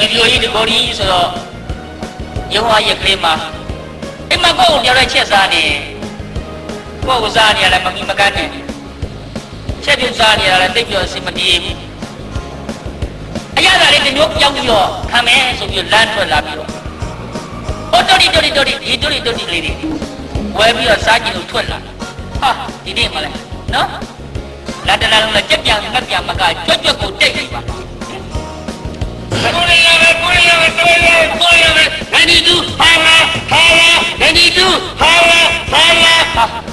လူမျိုးကြီးဒီကိုကြီးဆိုတော့ရုံးအားရကလေးမှာအိမ်မှာကိုယ်တယောက်တည်းချက်စားနေကိုယ်ကစားနေရလဲမမီမကန်းနဲ့ချက်ပြုတ်စားနေရလဲတိတ်ပြောအစီမပြေဘူးအရသာလေးတမျိုးပြောင်းပြီးတော့ခံမယ်ဆိုပြီးလမ်းထွက်လာပြီးတော့ဟိုတိုတီလေးတွေဝဲပြီးတော့စားကြည့်လို့ထွက်လာဟာဒီနေ့မှလဲနော်လာတလာလုံးလည်းကြက်ပြန်ငတ်ပြန်မကကြွက်ကိုတိတ်ပြီပါကိုရီးယား92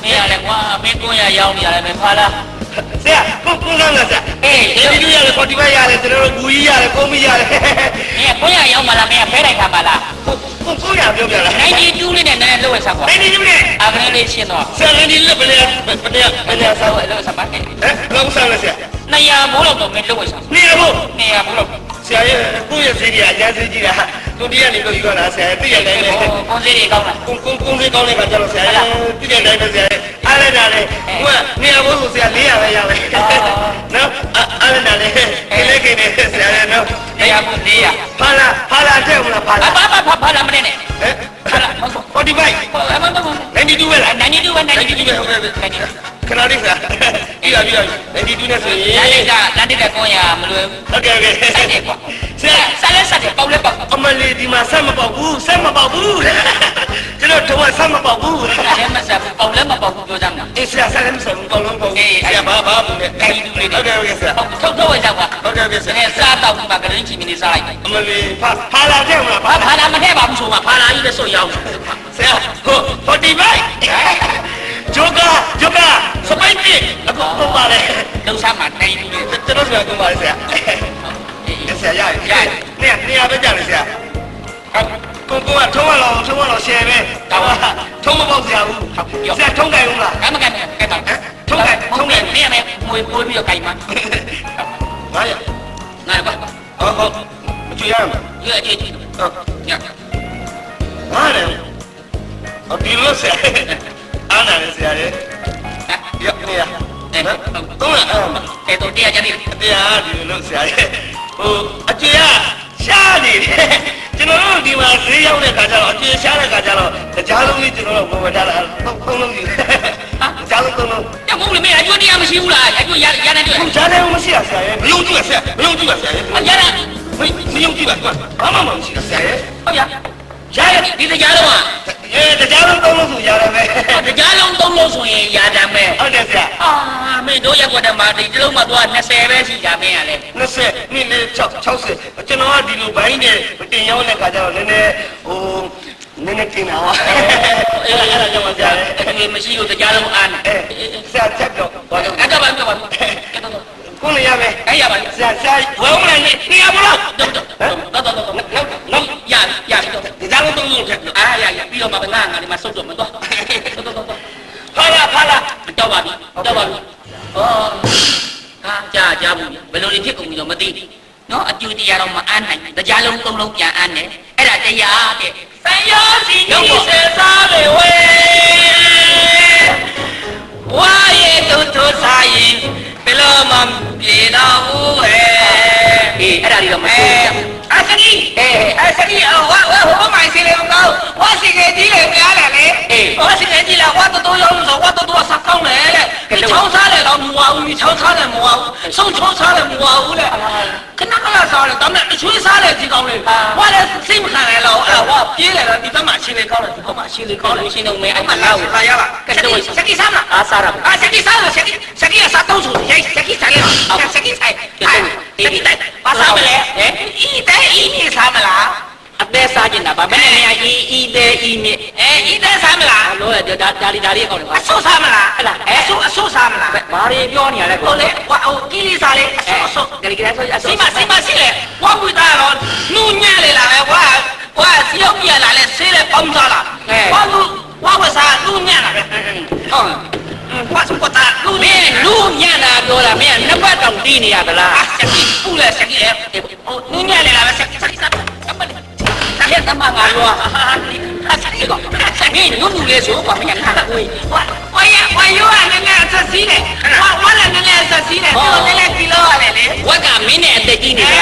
မင်းရတယ်ကွာမင်းကိုရရောက်နေရတယ်မင်းဖာလားဆရာကိုစမ်းလားဆရာ92ရတယ်45ရတယ်ကျွန်တော်တို့ဘူကြီးရတယ်ကုန်းမကြီးရတယ်မင်းကိုရရောက်မလားမင်းဖဲလိုက်ခါမလားကိုရပြောပြလား92လေးနဲ့နည်းနည်းလှုပ်ဝဲစားကွာ92နဲ့အကလေးလေးရှင်းတော့ဆရာ92လက်ဘယ်နဲ့စားဝဲလှုပ်စားပါနဲ့လောက်စားလားဆရာ200မိုးလောက်တော့မင်းလှုပ်ဝဲစား200မိုးလောက်ဆရာရဲ့ကိုယ့်ရဲ့ဈေးကြီးအကျန်းဈေးကြီးလားသူတည်းကနေလို့ယူရတာဆရာသိရတိုင်းလေကုန်းဈေးတွေကောင်းလားကုန်းဈေးကောင်းတဲ့ခါကျတော့ဆရာသိရတိုင်းပဲဆရာအားလိုက်တာလေဟိုကနေရာဘိုးဆိုဆရာ400ပဲရမယ်နော်အားလိုက်တာလေကိလေဆရာရဲ့နော်400ဘူး400ဖာလာတဲ့မလားဖာလာမနေနဲ့ဖာလာ45 92ပဲလား92ပဲဟုတ်ကဲ့ခဏလေးဆရာပြီးပါ92နဲ့ဆိုရင်လမ်းတက်ကွန်ရမလွယ်ဘူးဟုတ်ကဲ့စိုက်တယ်ကွာဆရာဆက်တယ်ပေါက်လဲပေါက်အမလီဒီမှာဆက်မပေါက်ဘူးကျွန်တော်တော့ဆက်မပေါက်ဘူးဆက်မဆက်ဘူးပေါက်လဲမပေါက်ဘူးပြောကြမှာအေးဆရာဆက်လည်းမဆက်ဘူးပေါက်လုံးပေါက်ဆရာဘာဘူးလဲ92လေးဟုတ်ကဲ့ဆရာထုတ်ဝဲကြောက်ကွာဟုတ်ကဲ့ဆရာစားတော့ဒီမှာကလေးချီမီနေစားလိုက်အမလီဖာလာတဲ့မလားဖာလာမထည့်ပါဘူးဆိုမှဖာလာကြီးပဲဆိုရောက်ဆရာ45ဂျိုကာစပိုက်တီအကုန်လုံးပါလေလုံစားမှာ92လေးကျွန်တော်ဆိုတော့ပါလေဆရာဆရာရတယ်နေရာပဲကြတယ်ဆရာကိုကထုံးရတော့ရှယ်ပဲထုံးမပေါက်ဆရာဘူးဆရာထုံးကြိုင်ဦးလားကဲမကဲပါထုံးကြိုင်နေရမယ်မွေးပြီးတော့ကြိုင်မှာ900ပါဟုတ်မကြည့်ရမလားရအကြည့်ဟုတ်ည900ဒီလိုဆရာအားနာဆရာရဲ့ရနေရတော့အဲ့တော့တရားကြတယ်တရားဒီလိုဆရာရဲ့ဟိုအကျွေးရှားနေတယ်ကျွန်တော်တို့ဒီမှာဈေးရောက်တဲ့ခါကျတော့အကျွေးရှားတဲ့ခါကျတော့ကြားလုံးကြီးကျွန်တော်တို့ဝင်ထားတာသုံးလုံးကြီးကြားလုံးသုံးလုံးညမဟုတ်လေမင်းအကျွေးတရားမရှိဘူးလားအကျွေးရတဲ့တွေ့ကြားတယ်မရှိရဆရာရဲ့မယုံကြည်ပါဆရာမယုံကြည်ပါဆရာရဲ့ရတာမယုံကြည်ပါဘာမှမရှိတာဆရာရဲ့ဟုတ်ရဒီတရားလုံးကတရားလုံးသုံးလုံးဆိုရတယ်ပဲတရားလုံးသုံးလုံးဆိုရင်ရတယ်ပဲဟုတ်တယ်ဆရာမင်းတို့ရက်ွက်တယ်မှာဒီတလုံးမှတော့20ပဲရှိကြမင်းရလေ20နှစ်လေး60ကျွန်တော်ကဒီလိုဘိုင်းနဲ့တင်ရောက်တဲ့ခါကျတော့နည်းနည်းกินတာပါအဲ့ဒါကြောင့်ပါဆရာလေမရှိလို့တရားလုံးအားနဲ့ဆရာချက်တော့အဲ့ဒါပါကိုနေရမယ်အဲ့ရပါဆရာဝယ်ဦးမလားနေရမလားတော့ရတော့ဒီသားလုံးသုံးလုံးချက်ရပြီးတော့မှငါဒီမှာစုပ်တော့မတော့ဖာလာတော့ပါပြီဩကြားဘူးဘယ်လိုဖြစ်ကုန်ပြီတော့မသိဘူးနော်အကျူတရားတော့မအားနိုင်တရားလုံးသုံးလုံးပြန်အားနဲ့အဲ့ဒါတရားတဲ့ဆံရောစီကြီးစေစားလေဝဲဝါရဲ့တူစားရင်ဘယ်လိုမှပြေတော့ဘူးဟဲ့အဲ့ဒါကြီးတော့မသိဘူးအစကြီးဝါမိုင်းစီလေကောဝါစီကကြီးလေများလေဝါစီကကြီးလာဝါတော်ရောဆိုဝါတော်ဆက်ကောင်းလေဒီချောင်းစားလေတော့မဝဘူးဒီချောင်းစားလေမဝဘူးဆုံးချောင်းစားလေမဝဘူးလေခဏစားလေတော့အချွေးစားလေဒီကောင်းလေဝါလည်းစိတ်မခံရတော့အဲ့ဝါပြေးလေတော့ဒီဘက်မှာရှင်းလေကောင်းတယ်ဒီဘက်မှာရှင်းလေကောင်းတယ်ရှင်းတော့မဲအဲ့မှာလာရလားစက်ကီစားမလားအားစားရစက်ကီစားလို့စက်ကီကစားတော့ဆိုစက်ကီစားလေစက်ကီစားဘာစားမလဲဤနေစားမလားအသေးစားကျင်တာဗာမနဲ့နေဤသေးဤမြဤသေးစားမလားလို့ရဒါလီကောင်းတယ်အဆုစားမလားဟဲ့လားအဆုစားမလားဘာတွေပြောနေရလဲဟုတ်လေဟိုကီလီစားလေအဆုဂလီကလေးဆိုအဆုစီမစီလေဝါဝီတာတော့နူညံ့လေလာပဲဝါစီရောက်ပြလာလဲဆေးလေပေါင်းစားလားဝါဝစားနူညံ့လာပဲဟုတ်ဝါတာနူညံ့လာပြောတာမင်းနှစ်ပတ်တောင်တီးနေရသလားစက်ကီပူလဲစက်ကီနူညံ့လေလာပဲစက်ကီစားအဲ့ဒါမှငါရောဟာဆက်ကြည့်တော့မင်းညွန့်ညူလေးဆိုကွာမင်းကငါကိုဝါယော